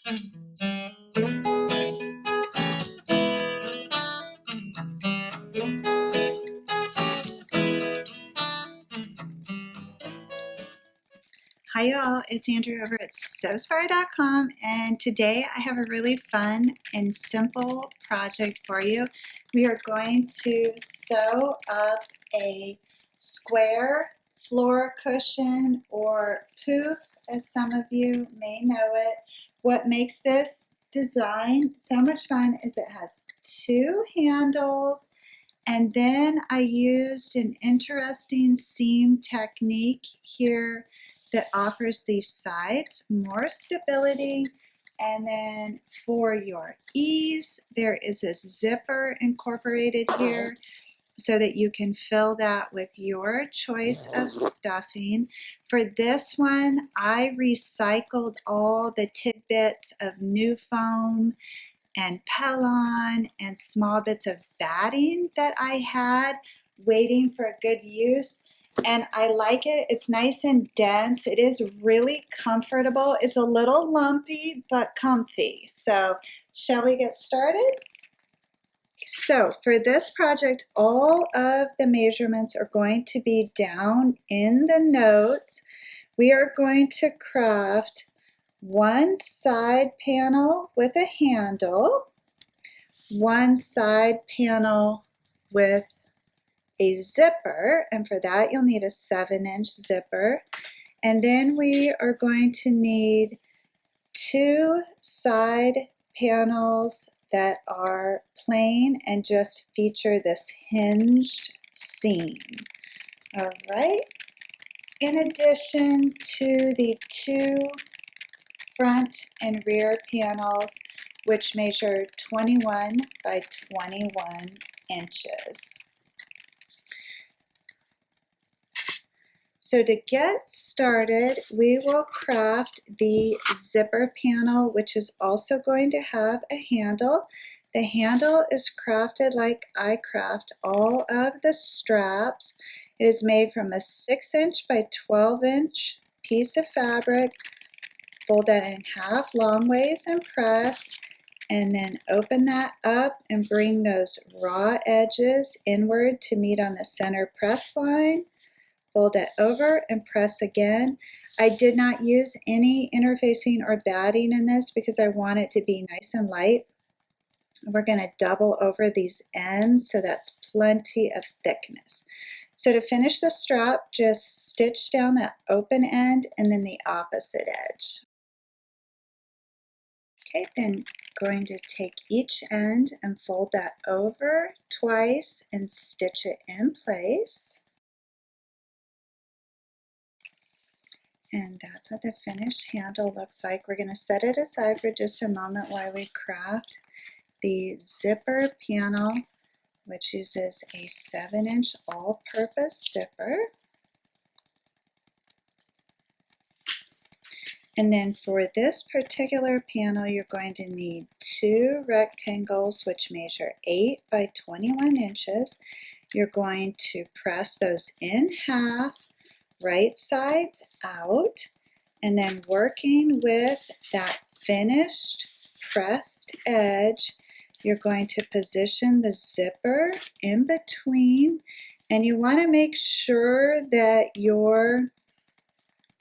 Hi y'all, it's Andrea over at Sewspire.com, and today I have a really fun and simple project for you. We are going to sew up a square floor cushion, or poof as some of you may know it. What makes this design so much fun is it has two handles, and then I used an interesting seam technique here that offers these sides more stability. And then for your ease, there is a zipper incorporated here so that you can fill that with your choice of stuffing. For this one, I recycled all the tidbits of nufoam and pellon and small bits of batting that I had waiting for a good use. And I like it. It's nice and dense. It is really comfortable. It's a little lumpy, but comfy. So shall we get started? So for this project, all of the measurements are going to be down in the notes. We are going to craft one side panel with a handle, one side panel with a zipper, and for that you'll need a 7-inch zipper. And then we are going to need two side panels that are plain and just feature this hinged seam. All right. In addition to the two front and rear panels, which measure 21 by 21 inches. So to get started, we will craft the zipper panel, which is also going to have a handle. The handle is crafted like I craft all of the straps. It is made from a 6-inch by 12-inch piece of fabric. Fold that in half long ways and press, and then open that up and bring those raw edges inward to meet on the center press line. Fold it over and press again. I did not use any interfacing or batting in this because I want it to be nice and light. We're going to double over these ends, so that's plenty of thickness. So to finish the strap, just stitch down that open end and then the opposite edge. Okay, then going to take each end and fold that over twice and stitch it in place. And that's what the finished handle looks like. We're going to set it aside for just a moment while we craft the zipper panel, which uses a 7-inch all-purpose zipper. And then for this particular panel, you're going to need two rectangles which measure 8 by 21 inches. You're going to press those in half, right sides out, and then working with that finished pressed edge, you're going to position the zipper in between, and you want to make sure that your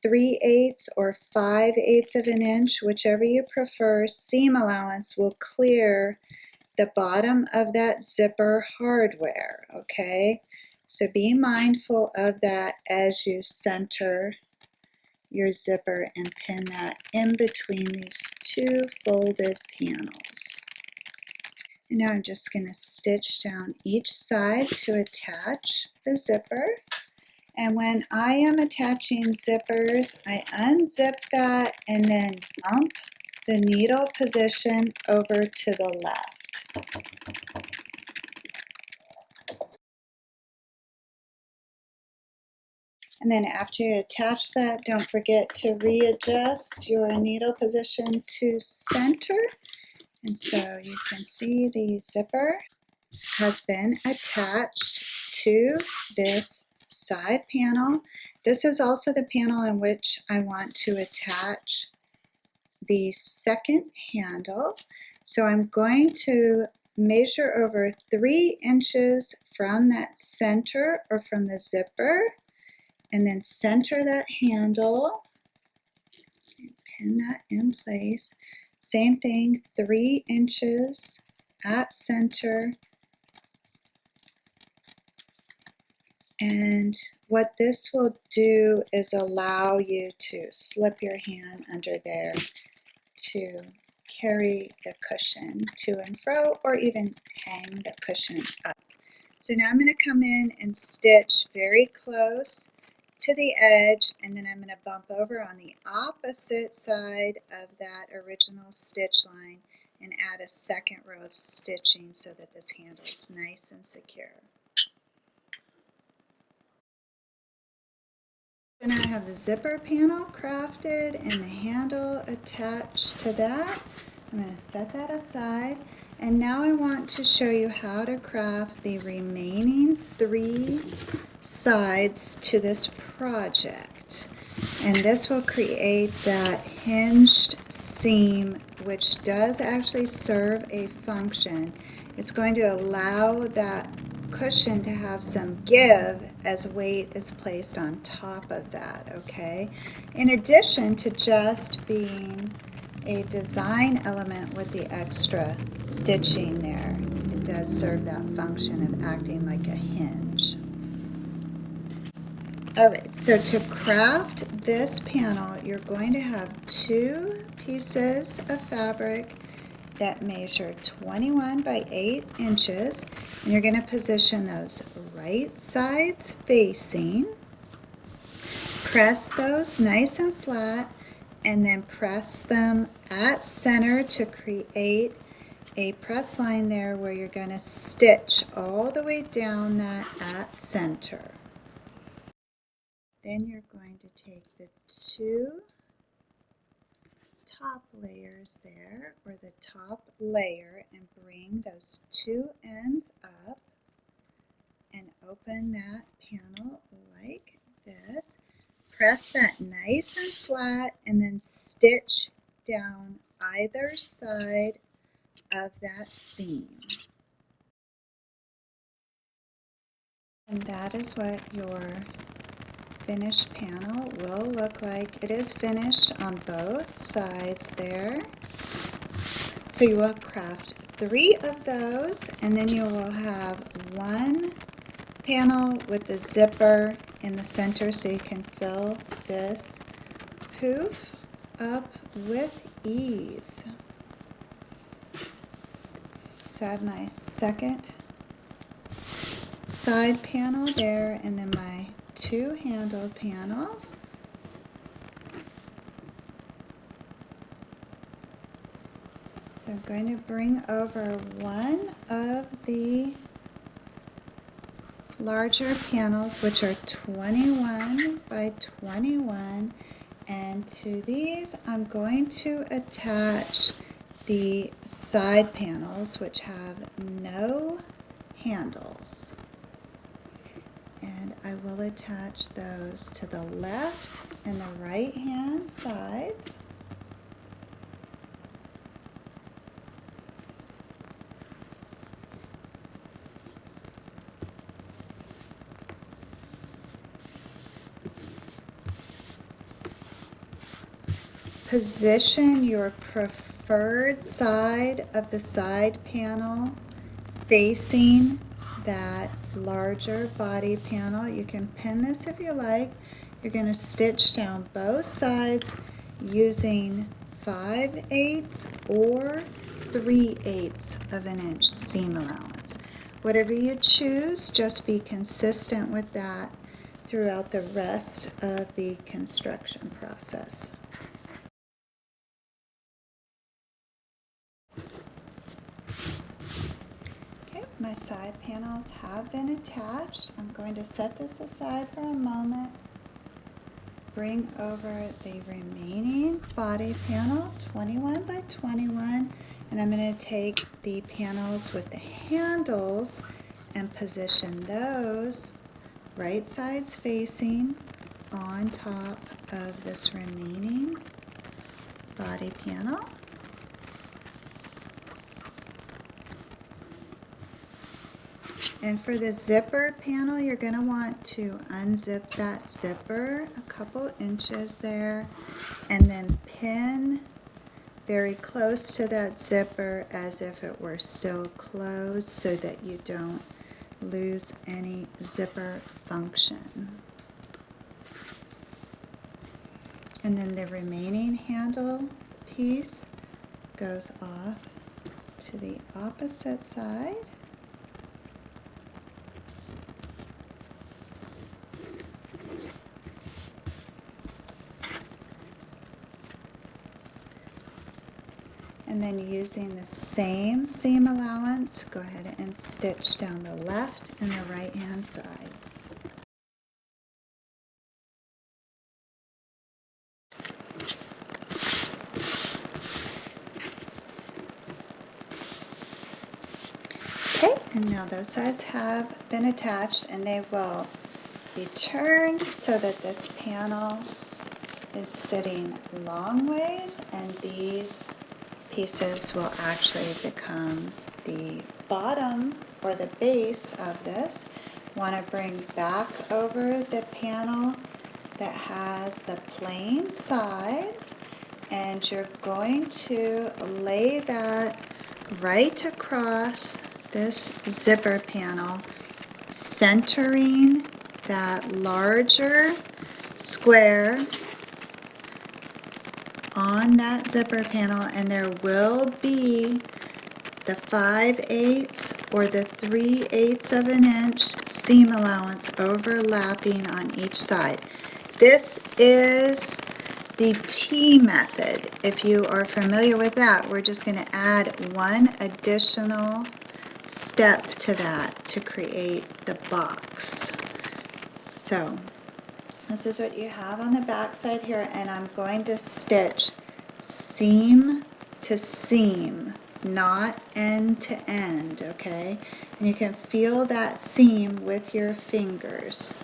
3/8 or 5/8 of an inch, whichever you prefer, seam allowance will clear the bottom of that zipper hardware, okay? So be mindful of that as you center your zipper and pin that in between these two folded panels. And now I'm just going to stitch down each side to attach the zipper. And when I am attaching zippers, I unzip that and then bump the needle position over to the left. And then after you attach that, don't forget to readjust your needle position to center. And so you can see the zipper has been attached to this side panel. This is also the panel in which I want to attach the second handle. So I'm going to measure over 3 inches from that center or from the zipper, and then center that handle and pin that in place. Same thing, 3 inches at center. And what this will do is allow you to slip your hand under there to carry the cushion to and fro, or even hang the cushion up. So now I'm going to come in and stitch very close to the edge, and then I'm going to bump over on the opposite side of that original stitch line and add a second row of stitching so that this handle is nice and secure. So now I have the zipper panel crafted and the handle attached to that. I'm going to set that aside, and now I want to show you how to craft the remaining 3 sides to this project. And this will create that hinged seam, which does actually serve a function. It's going to allow that cushion to have some give as weight is placed on top of that, okay? In addition to just being a design element with the extra stitching there, it does serve that function of acting like a hinge. Alright, so to craft this panel, you're going to have 2 pieces of fabric that measure 21 by 8 inches, and you're going to position those right sides facing. Press those nice and flat, and then press them at center to create a press line there where you're going to stitch all the way down that at center. Then you're going to take the 2 top layers there, or the top layer, and bring those 2 ends up and open that panel like this. Press that nice and flat, and then stitch down either side of that seam. And that is what your finished panel will look like. It is finished on both sides there. So you will craft 3 of those, and then you will have 1 panel with the zipper in the center so you can fill this poof up with ease. So I have my second side panel there, and then my 2 handle panels. So I'm going to bring over one of the larger panels, which are 21 by 21, and to these I'm going to attach the side panels, which have no handles. And I will attach those to the left and the right hand sides. Position your preferred side of the side panel facing that larger body panel. You can pin this if you like. You're going to stitch down both sides using 5/8 or 3/8 of an inch seam allowance. Whatever you choose, just be consistent with that throughout the rest of the construction process. My side panels have been attached. I'm going to set this aside for a moment. Bring over the remaining body panel, 21 by 21, and I'm going to take the panels with the handles and position those right sides facing on top of this remaining body panel. And for the zipper panel, you're going to want to unzip that zipper a couple inches there and then pin very close to that zipper as if it were still closed so that you don't lose any zipper function. And then the remaining handle piece goes off to the opposite side. And then using the same seam allowance, go ahead and stitch down the left and the right hand sides. Okay, and now those sides have been attached and they will be turned so that this panel is sitting long ways, and these pieces will actually become the bottom or the base of this. Want to bring back over the panel that has the plain sides, and you're going to lay that right across this zipper panel, centering that larger square on that zipper panel, and there will be the 5/8 or the 3/8 of an inch seam allowance overlapping on each side. This is the T method. If you are familiar with that, we're just going to add one additional step to that to create the box. So this is what you have on the back side here, and I'm going to stitch seam to seam, not end to end, okay? And you can feel that seam with your fingers.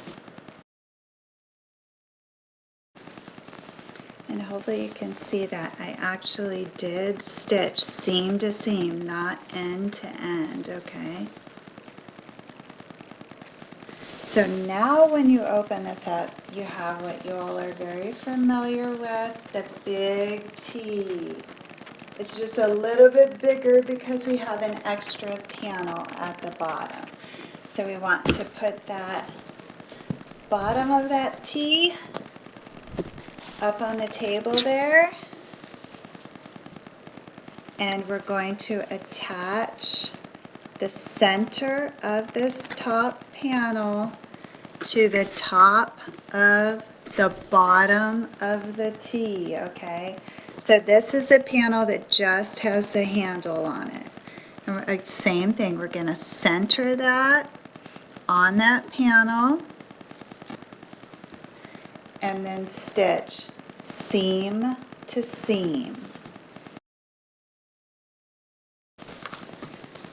And hopefully you can see that I actually did stitch seam to seam, not end to end, okay? So now when you open this up, you have what you all are very familiar with, the big T. It's just a little bit bigger because we have an extra panel at the bottom. So we want to put that bottom of that T up on the table there. And we're going to attach the center of this top panel to the top of the bottom of the T, okay? So this is the panel that just has the handle on it. And same thing, we're going to center that on that panel and then stitch seam to seam.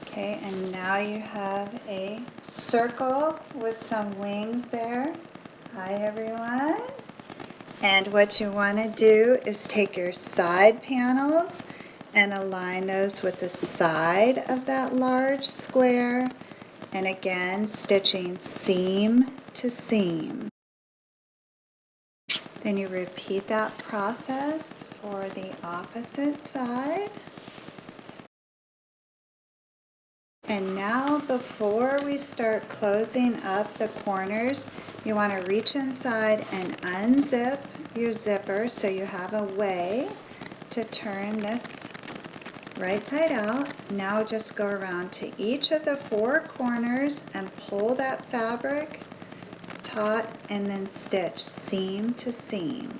Okay, and now you have a circle with some wings there. Hi everyone. And what you want to do is take your side panels and align those with the side of that large square, and again stitching seam to seam. Then you repeat that process for the opposite side. And now before we start closing up the corners, you want to reach inside and unzip your zipper so you have a way to turn this right side out. Now just go around to each of the four corners and pull that fabric taut and then stitch seam to seam.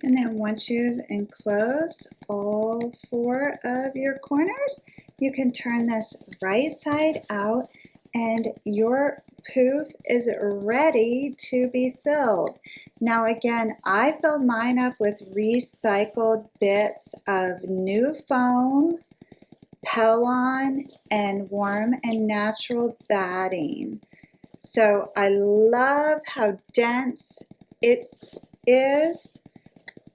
And then once you've enclosed all four of your corners, you can turn this right side out and your poof is ready to be filled. Now again, I filled mine up with recycled bits of nufoam, pellon, and warm and natural batting. So I love how dense it is,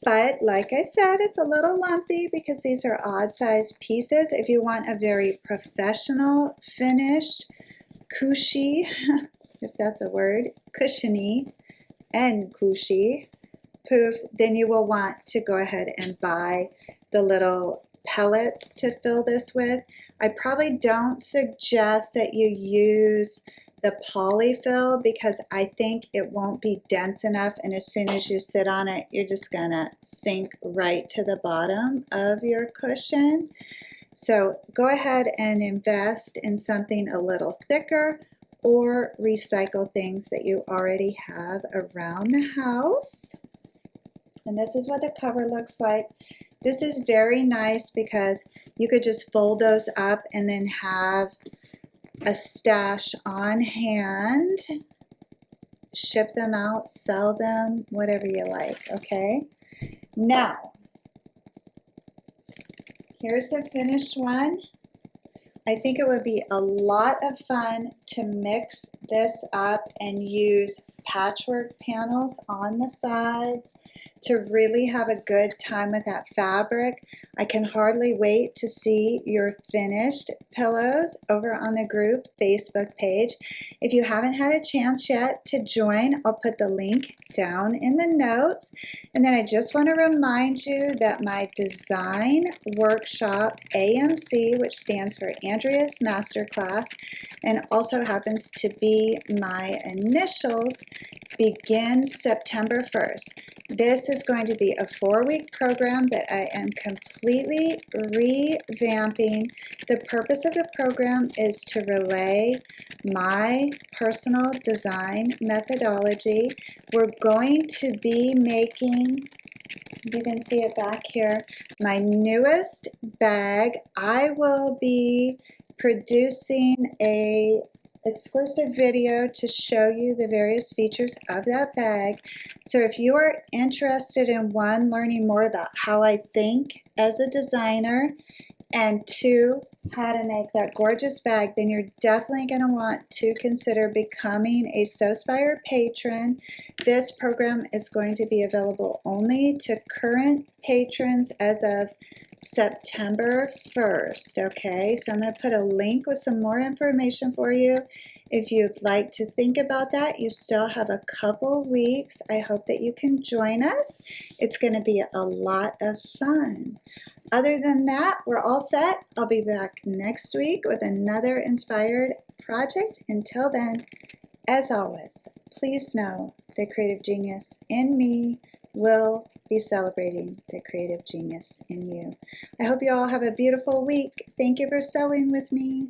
but like I said, it's a little lumpy because these are odd-sized pieces. If you want a very professional finished, cushy, if that's a word, cushiony and cushy poof, then you will want to go ahead and buy the little pellets to fill this with. I probably don't suggest that you use the polyfill because I think it won't be dense enough, and as soon as you sit on it, you're just gonna sink right to the bottom of your cushion. So go ahead and invest in something a little thicker or recycle things that you already have around the house. And this is what the cover looks like. This is very nice because you could just fold those up and then have a stash on hand, ship them out, sell them, whatever you like, okay? Now, here's the finished one. I think it would be a lot of fun to mix this up and use patchwork panels on the sides to really have a good time with that fabric. I can hardly wait to see your finished pillows over on the group Facebook page. If you haven't had a chance yet to join, I'll put the link down in the notes. And then I just want to remind you that my design workshop, AMC, which stands for Andrea's Masterclass, and also happens to be my initials, begins September 1st. This is going to be a 4-week program that I am completely revamping. The purpose of the program is to relay my personal design methodology. We're going to be making, you can see it back here, my newest bag. I will be producing a exclusive video to show you the various features of that bag. So if you are interested in, one, learning more about how I think as a designer, and two, how to make that gorgeous bag, then you're definitely going to want to consider becoming a Sewspire patron. This program is going to be available only to current patrons as of September 1st, okay? So I'm going to put a link with some more information for you. If you'd like to think about that, you still have a couple weeks. I hope that you can join us. It's going to be a lot of fun. Other than that, we're all set. I'll be back next week with another inspired project. Until then, as always, please know the creative genius in me will be celebrating the creative genius in you. I hope you all have a beautiful week. Thank you for sewing with me.